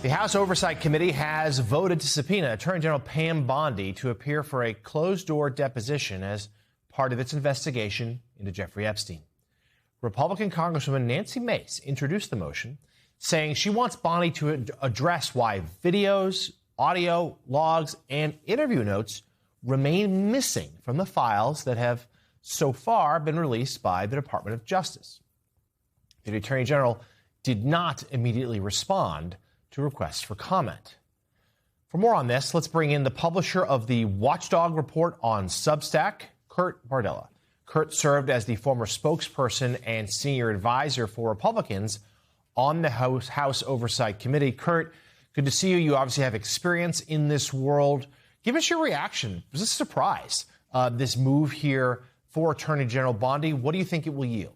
The House Oversight Committee has voted to subpoena Attorney General Pam Bondi to appear for a closed-door deposition as part of its investigation into Jeffrey Epstein. Republican Congresswoman Nancy Mace introduced the motion, saying she wants Bondi to address why videos, audio, logs, and interview notes remain missing from the files that have so far been released by the Department of Justice. The Attorney General did not immediately respond to requests for comment. For more on this, let's bring in the publisher of the Watchdog Report on Substack, Kurt Bardella. Kurt served as the former spokesperson and senior advisor for Republicans on the House Oversight Committee. Kurt, good to see you. You obviously have experience in this world. Give us your reaction. Was this a surprise, this move here for Attorney General Bondi? What do you think it will yield?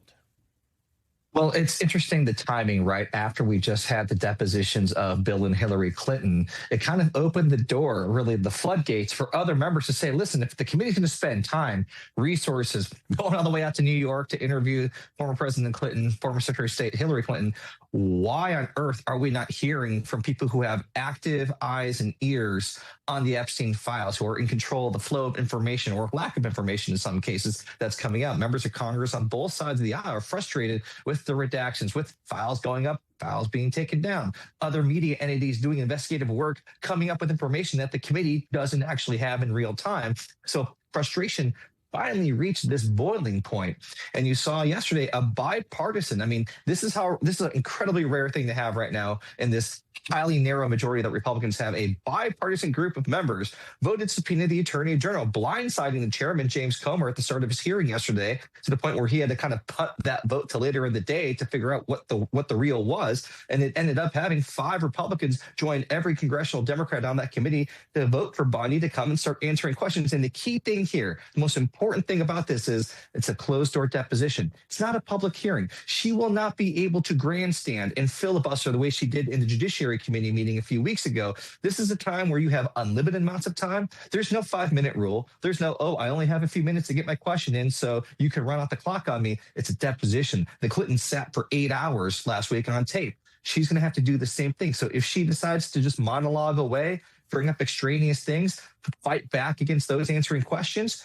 Well, it's interesting, the timing, right after we just had the depositions of Bill and Hillary Clinton. It kind of opened the door, really the floodgates, for other members to say, listen, if the committee's going to spend time, resources, going all the way out to New York to interview former President Clinton, former Secretary of State Hillary Clinton, why on earth are we not hearing from people who have active eyes and ears on the Epstein files, who are in control of the flow of information, or lack of information in some cases, that's coming out? Members of Congress on both sides of the aisle are frustrated with the redactions, with files going up, files being taken down, other media entities doing investigative work, coming up with information that the committee doesn't actually have in real time. So frustration finally reached this boiling point. And you saw yesterday a bipartisan, this is an incredibly rare thing to have right now in this highly narrow majority that Republicans have. A bipartisan group of members voted to subpoena the Attorney General, blindsiding the chairman, James Comer, at the start of his hearing yesterday, to the point where he had to kind of punt that vote to later in the day to figure out what the real was. And it ended up having 5 Republicans join every congressional Democrat on that committee to vote for Bondi to come and start answering questions. And the key thing here, the most important thing about this, is it's a closed-door deposition. It's not a public hearing. She will not be able to grandstand and filibuster the way she did in the Judiciary Committee meeting a few weeks ago. This is a time where you have unlimited amounts of time. There's no 5-minute rule. There's no, I only have a few minutes to get my question in, so you can run out the clock on me. It's a deposition. The Clintons sat for 8 hours last week on tape. She's going to have to do the same thing. So if she decides to just monologue away, bring up extraneous things, fight back against those answering questions,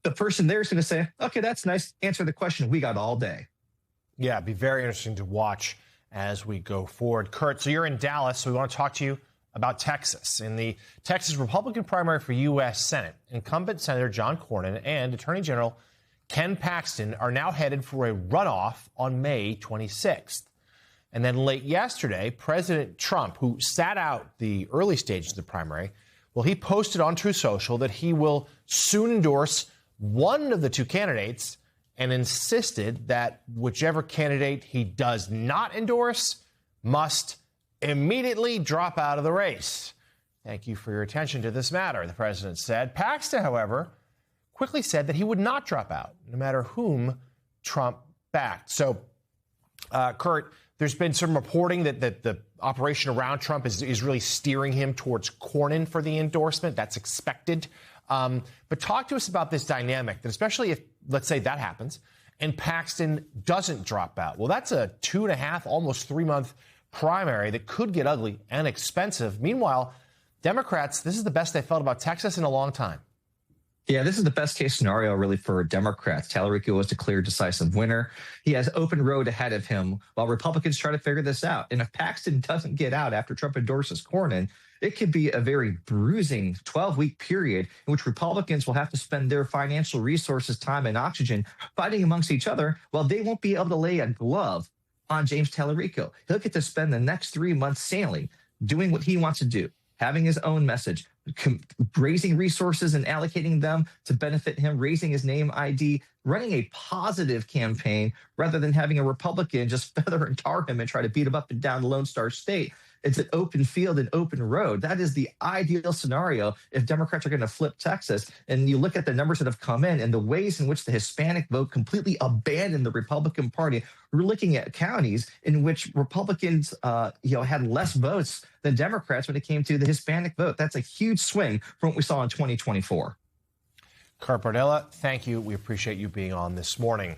the person there is going to say, okay, that's nice. Answer the question. We got all day. Yeah, it'd be very interesting to watch as we go forward. Kurt, so you're in Dallas, so we want to talk to you about Texas. In the Texas Republican primary for U.S. Senate, incumbent Senator John Cornyn and Attorney General Ken Paxton are now headed for a runoff on May 26th. And then late yesterday, President Trump, who sat out the early stages of the primary, well, he posted on Truth Social that he will soon endorse one of the two candidates, and insisted that whichever candidate he does not endorse must immediately drop out of the race. Thank you for your attention to this matter, the president said. Paxton, however, quickly said that he would not drop out, no matter whom Trump backed. So, Kurt, there's been some reporting that the operation around Trump is really steering him towards Cornyn for the endorsement. That's expected. But talk to us about this dynamic, that especially if, let's say, that happens and Paxton doesn't drop out. Well, that's a 2.5, almost 3-month primary that could get ugly and expensive. Meanwhile, Democrats, this is the best they felt about Texas in a long time. Yeah, this is the best case scenario, really, for Democrats. Talarico was declared decisive winner. He has open road ahead of him while Republicans try to figure this out. And if Paxton doesn't get out after Trump endorses Cornyn, it could be a very bruising 12-week period in which Republicans will have to spend their financial resources, time, and oxygen fighting amongst each other, while they won't be able to lay a glove on James Talarico. He'll get to spend the next 3 months sailing, doing what he wants to do, having his own message, raising resources and allocating them to benefit him, raising his name ID, running a positive campaign rather than having a Republican just feather and tar him and try to beat him up and down the Lone Star State. It's an open field and open road. That is the ideal scenario if Democrats are going to flip Texas. And you look at the numbers that have come in and the ways in which the Hispanic vote completely abandoned the Republican Party. We're looking at counties in which Republicans had less votes than Democrats when it came to the Hispanic vote. That's a huge swing from what we saw in 2024. Kurt Bardella, thank you. We appreciate you being on this morning.